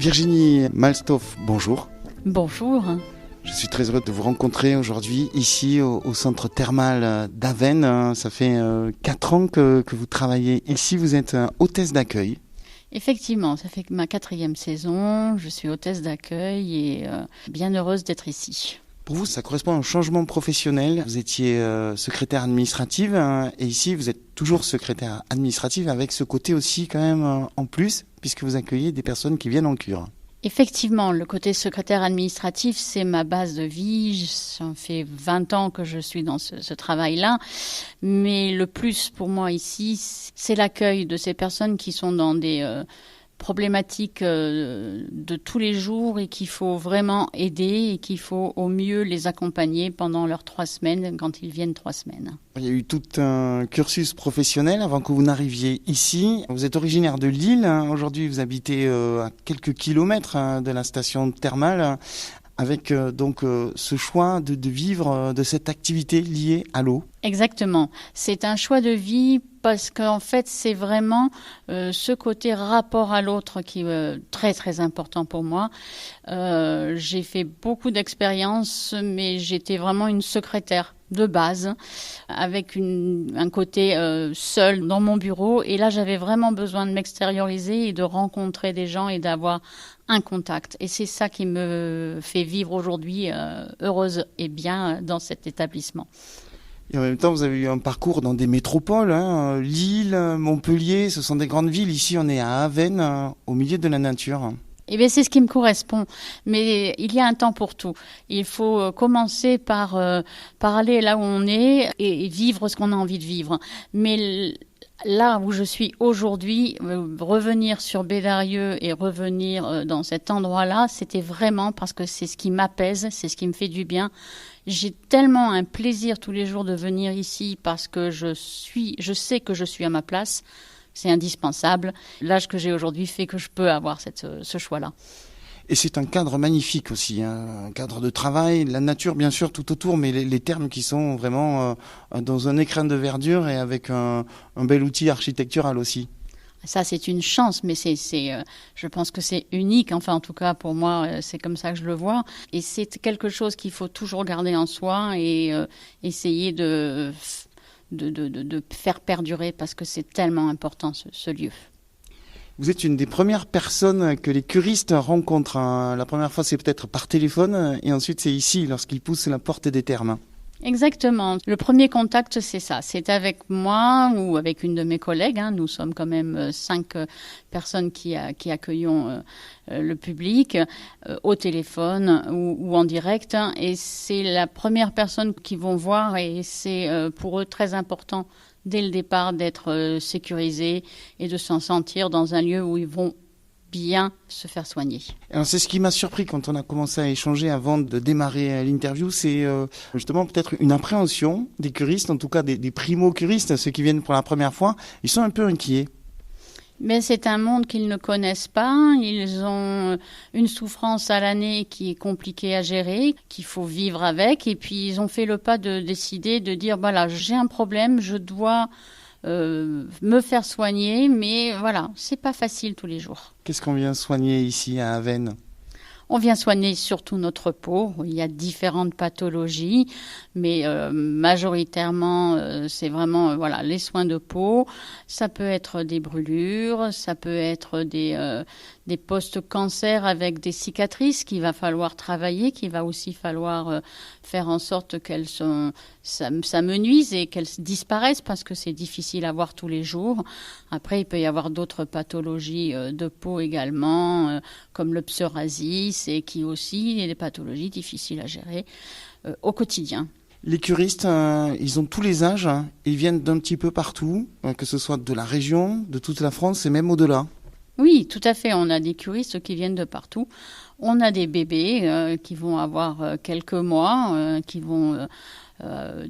Virginie Malstoff, bonjour. Bonjour. Je suis très heureux de vous rencontrer aujourd'hui ici au centre thermal d'Avesnes. Ça fait 4 ans que vous travaillez ici, vous êtes hôtesse d'accueil. Effectivement, ça fait ma 4e saison, je suis hôtesse d'accueil et bien heureuse d'être ici. Pour vous, ça correspond à un changement professionnel. Vous étiez secrétaire administrative et ici, vous êtes toujours secrétaire administrative avec ce côté aussi quand même en plus, puisque vous accueillez des personnes qui viennent en cure. Effectivement, le côté secrétaire administratif, c'est ma base de vie. Ça fait 20 ans que je suis dans ce travail-là. Mais le plus pour moi ici, c'est l'accueil de ces personnes qui sont dans des problématiques de tous les jours et qu'il faut vraiment aider et qu'il faut au mieux les accompagner pendant leurs 3 semaines, quand ils viennent 3 semaines. Il y a eu tout un cursus professionnel avant que vous n'arriviez ici. Vous êtes originaire de Lille. Aujourd'hui, vous habitez à quelques kilomètres de la station thermale avec ce choix de vivre de cette activité liée à l'eau. Exactement. C'est un choix de vie parce qu'en fait, c'est vraiment ce côté rapport à l'autre qui est très, très important pour moi. J'ai fait beaucoup d'expériences, mais j'étais vraiment une secrétaire de base, avec un côté seul dans mon bureau. Et là, j'avais vraiment besoin de m'extérioriser et de rencontrer des gens et d'avoir un contact. Et c'est ça qui me fait vivre aujourd'hui heureuse et bien dans cet établissement. Et en même temps, vous avez eu un parcours dans des métropoles, Lille, Montpellier, ce sont des grandes villes. Ici, on est à Avesnes, au milieu de la nature. Eh bien, c'est ce qui me correspond. Mais il y a un temps pour tout. Il faut commencer par aller là où on est et vivre ce qu'on a envie de vivre. Mais là où je suis aujourd'hui, revenir sur Bédarieux et revenir dans cet endroit-là, c'était vraiment parce que c'est ce qui m'apaise, c'est ce qui me fait du bien. J'ai tellement un plaisir tous les jours de venir ici parce que je sais que je suis à ma place. C'est indispensable. L'âge que j'ai aujourd'hui fait que je peux avoir ce choix-là. Et c'est un cadre magnifique aussi, un cadre de travail, la nature bien sûr tout autour, mais les termes qui sont vraiment dans un écrin de verdure et avec un bel outil architectural aussi. Ça, c'est une chance, mais je pense que c'est unique. Enfin, en tout cas, pour moi, c'est comme ça que je le vois. Et c'est quelque chose qu'il faut toujours garder en soi et essayer de faire perdurer parce que c'est tellement important ce lieu. Vous êtes une des premières personnes que les curistes rencontrent. La première fois, c'est peut-être par téléphone et ensuite, c'est ici, lorsqu'ils poussent la porte des thermes. Exactement. Le premier contact, c'est ça. C'est avec moi ou avec une de mes collègues. Nous sommes quand même 5 personnes qui accueillons le public au téléphone ou en direct. Et c'est la première personne qu'ils vont voir et c'est pour eux très important dès le départ d'être sécurisés et de s'en sentir dans un lieu où ils vont bien se faire soigner. Alors c'est ce qui m'a surpris quand on a commencé à échanger avant de démarrer l'interview, c'est justement peut-être une appréhension des curistes, en tout cas des primo-curistes, ceux qui viennent pour la première fois, ils sont un peu inquiets. Mais c'est un monde qu'ils ne connaissent pas, ils ont une souffrance à l'année qui est compliquée à gérer, qu'il faut vivre avec, et puis ils ont fait le pas de décider, de dire voilà, j'ai un problème, je dois me faire soigner, mais voilà, c'est pas facile tous les jours. Qu'est-ce qu'on vient soigner ici à Avesnes ? On vient soigner surtout notre peau. Il y a différentes pathologies, mais majoritairement, c'est vraiment les soins de peau. Ça peut être des brûlures, ça peut être des post-cancers avec des cicatrices qu'il va falloir travailler, qu'il va aussi falloir faire en sorte qu'elles s'amenuisent et qu'elles disparaissent parce que c'est difficile à voir tous les jours. Après, il peut y avoir d'autres pathologies de peau également, comme le psoriasis et qui aussi est des pathologies difficiles à gérer au quotidien. Les curistes, ils ont tous les âges, ils viennent d'un petit peu partout, que ce soit de la région, de toute la France et même au-delà. Oui, tout à fait. On a des curistes qui viennent de partout. On a des bébés qui vont avoir quelques mois, qui vont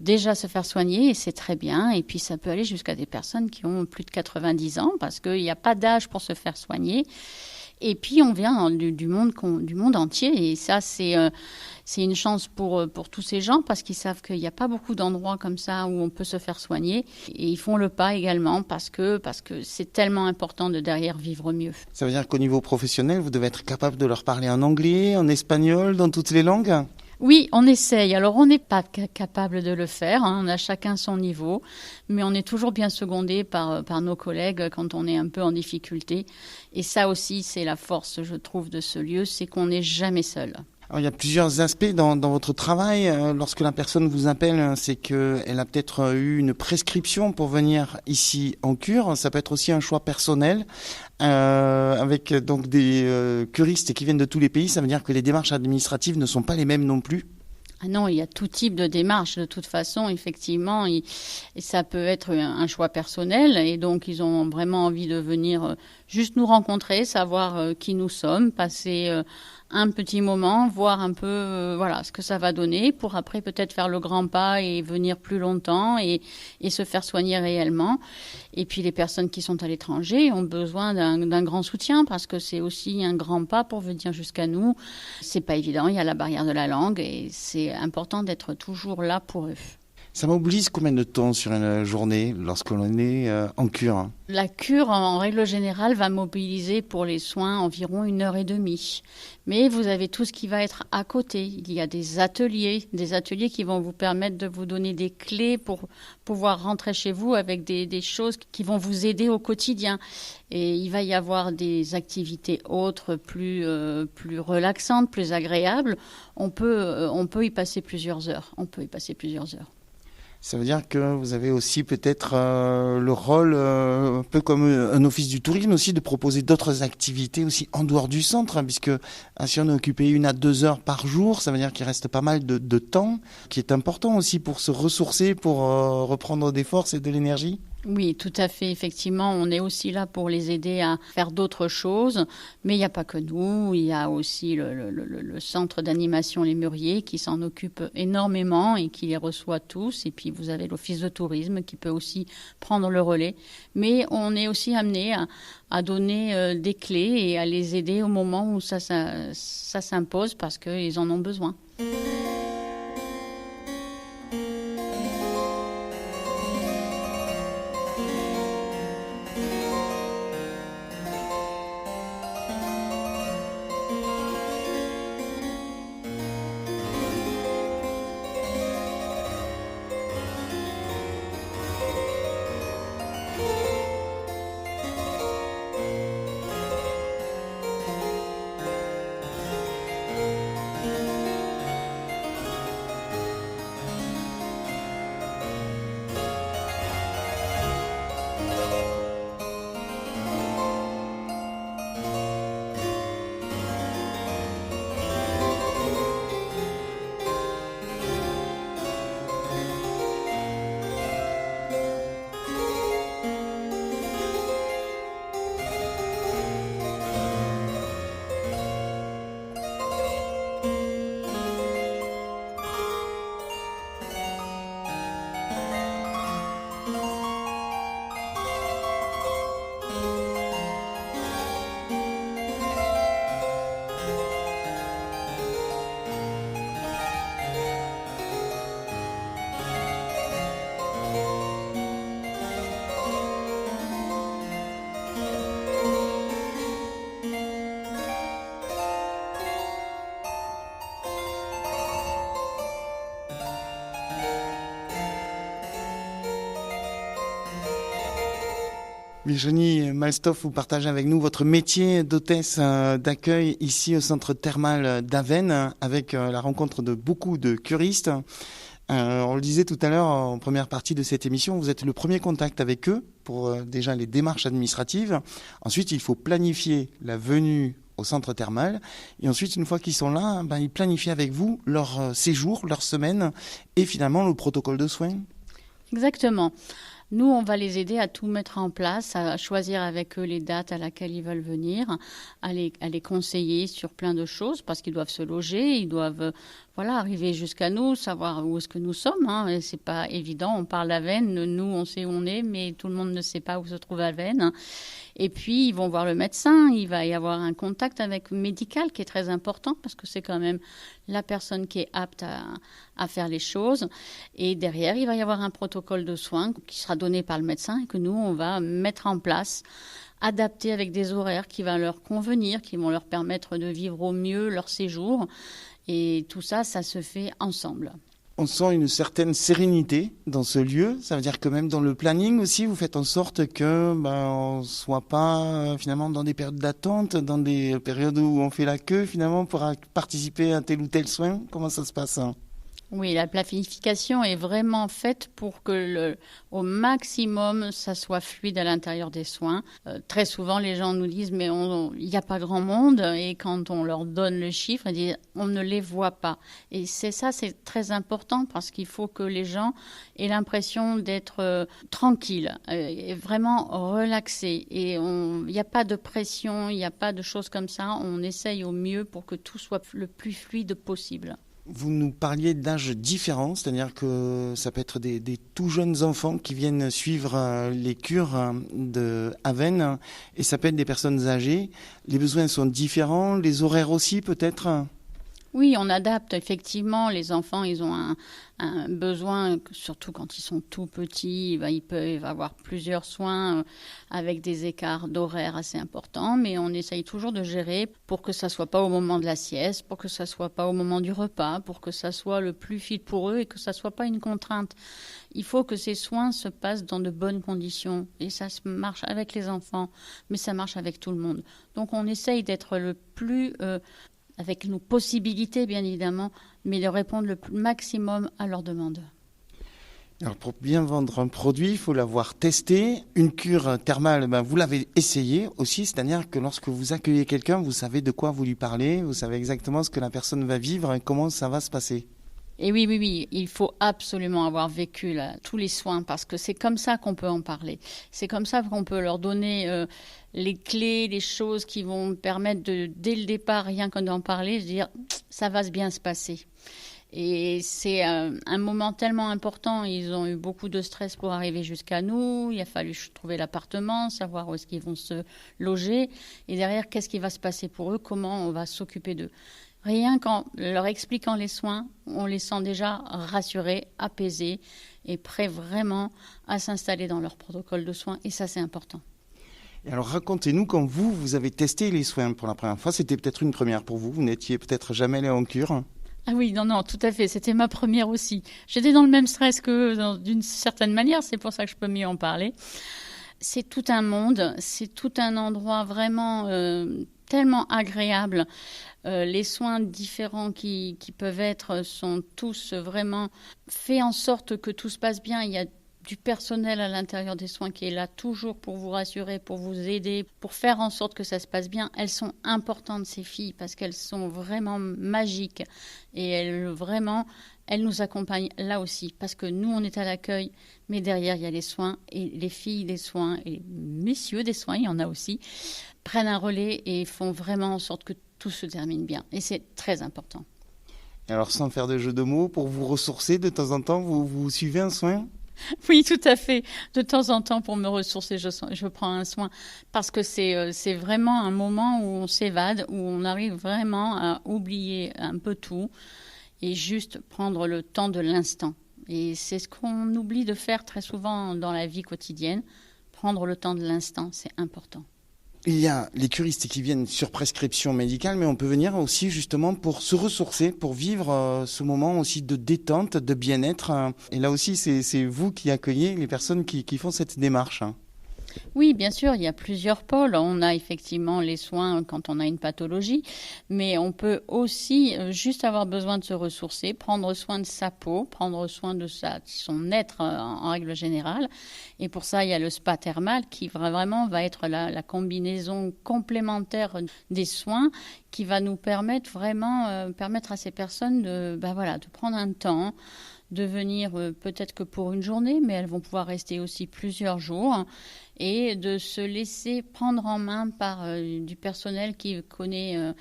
déjà se faire soigner et c'est très bien. Et puis ça peut aller jusqu'à des personnes qui ont plus de 90 ans parce qu'il n'y a pas d'âge pour se faire soigner. Et puis on vient du monde entier, et ça c'est une chance pour tous ces gens, parce qu'ils savent qu'il n'y a pas beaucoup d'endroits comme ça où on peut se faire soigner. Et ils font le pas également parce que c'est tellement important de derrière vivre mieux. Ça veut dire qu'au niveau professionnel, vous devez être capable de leur parler en anglais, en espagnol, dans toutes les langues? Oui, on essaye. Alors, on n'est pas capable de le faire, hein. On a chacun son niveau, mais on est toujours bien secondé par nos collègues quand on est un peu en difficulté. Et ça aussi, c'est la force, je trouve, de ce lieu, c'est qu'on n'est jamais seul. Alors, il y a plusieurs aspects dans votre travail. Lorsque la personne vous appelle, c'est qu'elle a peut-être eu une prescription pour venir ici en cure. Ça peut être aussi un choix personnel, avec donc des curistes qui viennent de tous les pays. Ça veut dire que les démarches administratives ne sont pas les mêmes non plus. Ah non, il y a tout type de démarche. De toute façon, effectivement, et ça peut être un choix personnel. Et donc, ils ont vraiment envie de venir juste nous rencontrer, savoir qui nous sommes, passer un petit moment, voir un peu ce que ça va donner, pour après peut-être faire le grand pas et venir plus longtemps et se faire soigner réellement. Et puis les personnes qui sont à l'étranger ont besoin d'un grand soutien, parce que c'est aussi un grand pas pour venir jusqu'à nous. C'est pas évident, il y a la barrière de la langue, et c'est important d'être toujours là pour eux. Ça mobilise combien de temps sur une journée lorsque l'on est en cure? La cure, en règle générale, va mobiliser pour les soins environ 1h30. Mais vous avez tout ce qui va être à côté. Il y a des ateliers qui vont vous permettre de vous donner des clés pour pouvoir rentrer chez vous avec des choses qui vont vous aider au quotidien. Et il va y avoir des activités autres, plus relaxantes, plus agréables. On peut y passer plusieurs heures. Ça veut dire que vous avez aussi peut-être le rôle, un peu comme un office du tourisme aussi, de proposer d'autres activités aussi en dehors du centre, hein, puisque si on est occupé 1 à 2 heures par jour, ça veut dire qu'il reste pas mal de temps, qui est important aussi pour se ressourcer, pour reprendre des forces et de l'énergie. Oui, tout à fait. Effectivement, on est aussi là pour les aider à faire d'autres choses. Mais il n'y a pas que nous. Il y a aussi le centre d'animation Les Mûriers qui s'en occupe énormément et qui les reçoit tous. Et puis, vous avez l'office de tourisme qui peut aussi prendre le relais. Mais on est aussi amené à donner des clés et à les aider au moment où ça s'impose, parce qu'ils en ont besoin. Virginie Malstoff, vous partagez avec nous votre métier d'hôtesse d'accueil ici au centre thermal d'Avesnes, avec la rencontre de beaucoup de curistes. On le disait tout à l'heure en première partie de cette émission, vous êtes le premier contact avec eux pour déjà les démarches administratives. Ensuite, il faut planifier la venue au centre thermal. Et ensuite, une fois qu'ils sont là, ils planifient avec vous leur séjour, leur semaine et finalement le protocole de soins. Exactement. Nous, on va les aider à tout mettre en place, à choisir avec eux les dates à laquelle ils veulent venir, à les conseiller sur plein de choses, parce qu'ils doivent se loger, ils doivent voilà, arriver jusqu'à nous, savoir où est-ce que nous sommes. Et c'est pas évident. On parle Avesnes, nous on sait où on est, mais tout le monde ne sait pas où se trouve Avesnes. Et puis ils vont voir le médecin. Il va y avoir un contact avec le médical qui est très important parce que c'est quand même la personne qui est apte à faire les choses. Et derrière, il va y avoir un protocole de soins qui sera donné par le médecin et que nous on va mettre en place, adapté avec des horaires qui vont leur convenir, qui vont leur permettre de vivre au mieux leur séjour. Et tout ça, ça se fait ensemble. On sent une certaine sérénité dans ce lieu. Ça veut dire que même dans le planning aussi, vous faites en sorte que on soit pas finalement dans des périodes d'attente, dans des périodes où on fait la queue finalement pour participer à tel ou tel soin. Comment ça se passe? Oui, la planification est vraiment faite pour que au maximum, ça soit fluide à l'intérieur des soins. Très souvent, les gens nous disent, mais il n'y a pas grand monde. Et quand on leur donne le chiffre, ils disent, on ne les voit pas. Et c'est très important parce qu'il faut que les gens aient l'impression d'être tranquilles, et vraiment relaxés. Et il n'y a pas de pression, il n'y a pas de choses comme ça. On essaye au mieux pour que tout soit le plus fluide possible. Vous nous parliez d'âges différents, c'est-à-dire que ça peut être des tout jeunes enfants qui viennent suivre les cures de Avesnes et ça peut être des personnes âgées. Les besoins sont différents, les horaires aussi peut-être? Oui, on adapte effectivement. Les enfants, ils ont un besoin, surtout quand ils sont tout petits, ils peuvent avoir plusieurs soins avec des écarts d'horaire assez importants, mais on essaye toujours de gérer pour que ça soit pas au moment de la sieste, pour que ça soit pas au moment du repas, pour que ça soit le plus fit pour eux et que ça soit pas une contrainte. Il faut que ces soins se passent dans de bonnes conditions et ça marche avec les enfants, mais ça marche avec tout le monde. Donc on essaye d'être le plus avec nos possibilités, bien évidemment, mais de répondre le maximum à leurs demandes. Alors pour bien vendre un produit, il faut l'avoir testé. Une cure thermale, vous l'avez essayé aussi, c'est-à-dire que lorsque vous accueillez quelqu'un, vous savez de quoi vous lui parlez, vous savez exactement ce que la personne va vivre et comment ça va se passer. Et oui, il faut absolument avoir vécu tous les soins parce que c'est comme ça qu'on peut en parler. C'est comme ça qu'on peut leur donner les clés, les choses qui vont permettre dès le départ, rien qu'en d'en parler, de dire ça va bien se passer. Et c'est un moment tellement important. Ils ont eu beaucoup de stress pour arriver jusqu'à nous. Il a fallu trouver l'appartement, savoir où est-ce qu'ils vont se loger. Et derrière, qu'est-ce qui va se passer pour eux, comment on va s'occuper d'eux. Rien qu'en leur expliquant les soins, on les sent déjà rassurés, apaisés et prêts vraiment à s'installer dans leur protocole de soins. Et ça, c'est important. Et alors racontez-nous quand vous avez testé les soins pour la première fois. C'était peut-être une première pour vous. Vous n'étiez peut-être jamais allé en cure. Ah oui, non, tout à fait. C'était ma première aussi. J'étais dans le même stress qu'eux d'une certaine manière. C'est pour ça que je peux mieux en parler. C'est tout un monde. C'est tout un endroit vraiment tellement agréable. Les soins différents qui peuvent être sont tous vraiment faits en sorte que tout se passe bien. Il y a du personnel à l'intérieur des soins qui est là toujours pour vous rassurer, pour vous aider, pour faire en sorte que ça se passe bien. Elles sont importantes, ces filles, parce qu'elles sont vraiment magiques et elles nous accompagnent là aussi, parce que nous, on est à l'accueil, mais derrière, il y a les soins et les filles des soins et les messieurs des soins, il y en a aussi, prennent un relais et font vraiment en sorte que tout se termine bien. Et c'est très important. Et alors, sans faire de jeu de mots, pour vous ressourcer de temps en temps, vous suivez un soin ? Oui, tout à fait. De temps en temps, pour me ressourcer, je prends un soin parce que c'est vraiment un moment où on s'évade, où on arrive vraiment à oublier un peu tout et juste prendre le temps de l'instant. Et c'est ce qu'on oublie de faire très souvent dans la vie quotidienne. Prendre le temps de l'instant, c'est important. Il y a les curistes qui viennent sur prescription médicale, mais on peut venir aussi justement pour se ressourcer, pour vivre ce moment aussi de détente, de bien-être. Et là aussi, c'est vous qui accueillez les personnes qui font cette démarche. Oui, bien sûr, il y a plusieurs pôles. On a effectivement les soins quand on a une pathologie, mais on peut aussi juste avoir besoin de se ressourcer, prendre soin de sa peau, prendre soin de son être en règle générale. Et pour ça, il y a le spa thermal qui vraiment va être la combinaison complémentaire des soins qui va nous permettre à ces personnes de prendre un temps, de venir peut-être que pour une journée, mais elles vont pouvoir rester aussi plusieurs jours et de se laisser prendre en main par du personnel qui connaît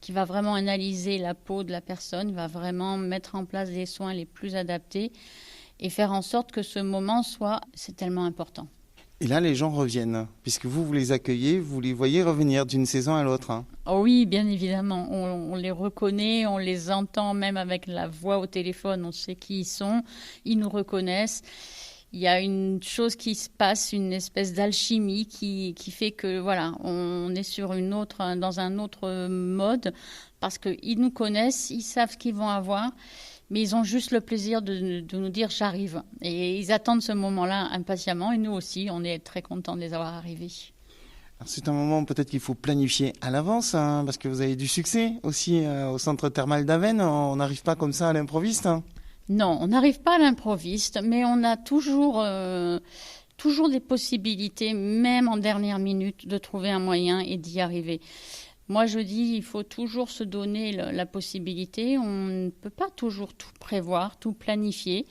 qui va vraiment analyser la peau de la personne, va vraiment mettre en place des soins les plus adaptés et faire en sorte que ce moment c'est tellement important. Et là, les gens reviennent, puisque vous les accueillez, vous les voyez revenir d'une saison à l'autre. Hein. Oh oui, bien évidemment, on les reconnaît, on les entend même avec la voix au téléphone, on sait qui ils sont, ils nous reconnaissent. Il y a une chose qui se passe, une espèce d'alchimie qui fait que voilà, on est dans un autre mode, parce qu'ils nous connaissent, ils savent ce qu'ils vont avoir. Mais ils ont juste le plaisir de nous dire « j'arrive ». Et ils attendent ce moment-là impatiemment. Et nous aussi, on est très contents de les avoir arrivés. Alors c'est un moment peut-être qu'il faut planifier à l'avance, hein, parce que vous avez du succès aussi au centre thermal d'Avesnes. On n'arrive pas comme ça à l'improviste. Hein. Non, on n'arrive pas à l'improviste, mais on a toujours des possibilités, même en dernière minute, de trouver un moyen et d'y arriver. Moi, je dis, il faut toujours se donner la possibilité. On ne peut pas toujours tout prévoir, tout planifier.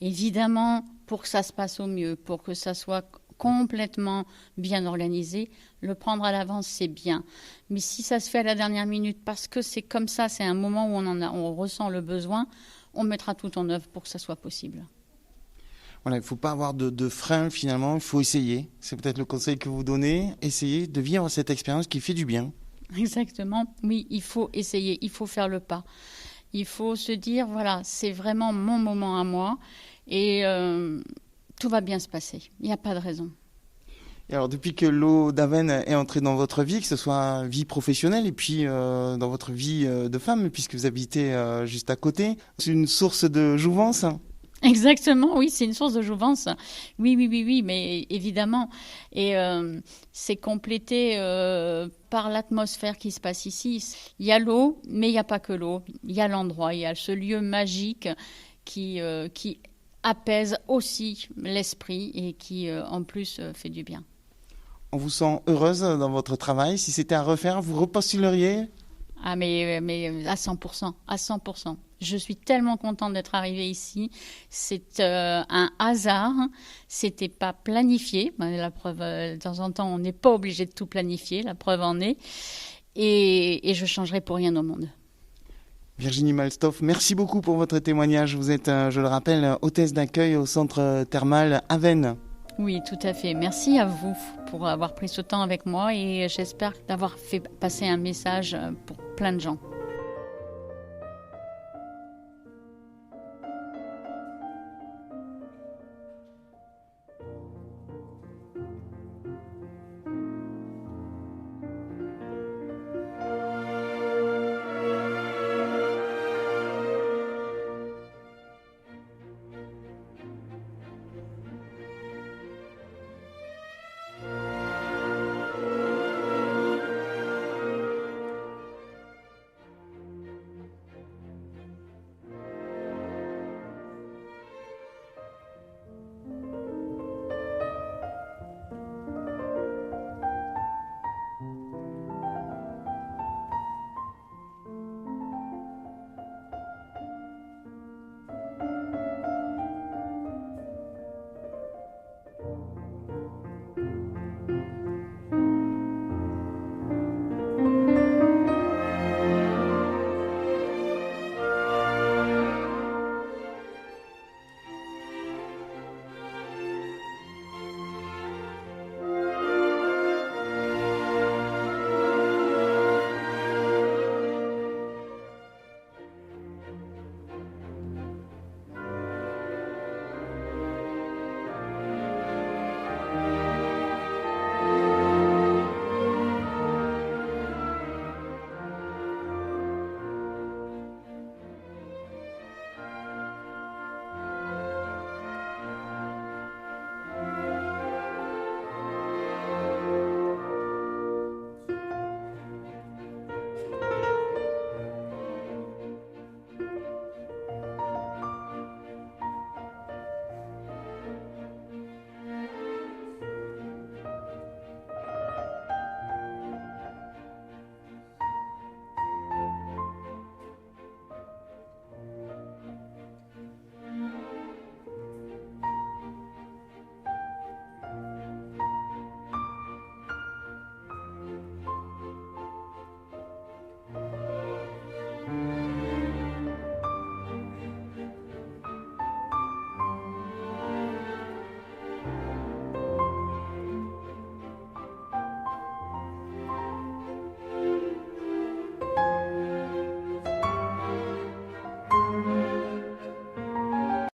Évidemment, pour que ça se passe au mieux, pour que ça soit complètement bien organisé, le prendre à l'avance, c'est bien. Mais si ça se fait à la dernière minute, parce que c'est comme ça, c'est un moment où on ressent le besoin, on mettra tout en œuvre pour que ça soit possible. Voilà, il ne faut pas avoir de frein finalement, il faut essayer. C'est peut-être le conseil que vous donnez. Essayez de vivre cette expérience qui fait du bien. Exactement, oui, il faut essayer, il faut faire le pas. Il faut se dire, voilà, c'est vraiment mon moment à moi et tout va bien se passer. Il n'y a pas de raison. Et alors, depuis que l'eau d'Avesnes est entrée dans votre vie, que ce soit vie professionnelle et puis dans votre vie de femme, puisque vous habitez juste à côté, c'est une source de jouvence. Exactement, oui, c'est une source de jouvence. Oui, mais évidemment. Et c'est complété par l'atmosphère qui se passe ici. Il y a l'eau, mais il n'y a pas que l'eau. Il y a l'endroit, il y a ce lieu magique qui apaise aussi l'esprit et qui, en plus, fait du bien. On vous sent heureuse dans votre travail. Si c'était à refaire, vous repostuleriez ? Ah mais à 100%, à 100%. Je suis tellement contente d'être arrivée ici. C'est un hasard. C'était pas planifié. La preuve, de temps en temps, on n'est pas obligé de tout planifier. La preuve en est. Et je changerai pour rien au monde. Virginie Malstoff, merci beaucoup pour votre témoignage. Vous êtes, je le rappelle, hôtesse d'accueil au centre thermal Avesnes. Oui, tout à fait. Merci à vous pour avoir pris ce temps avec moi et j'espère d'avoir fait passer un message pour plein de gens.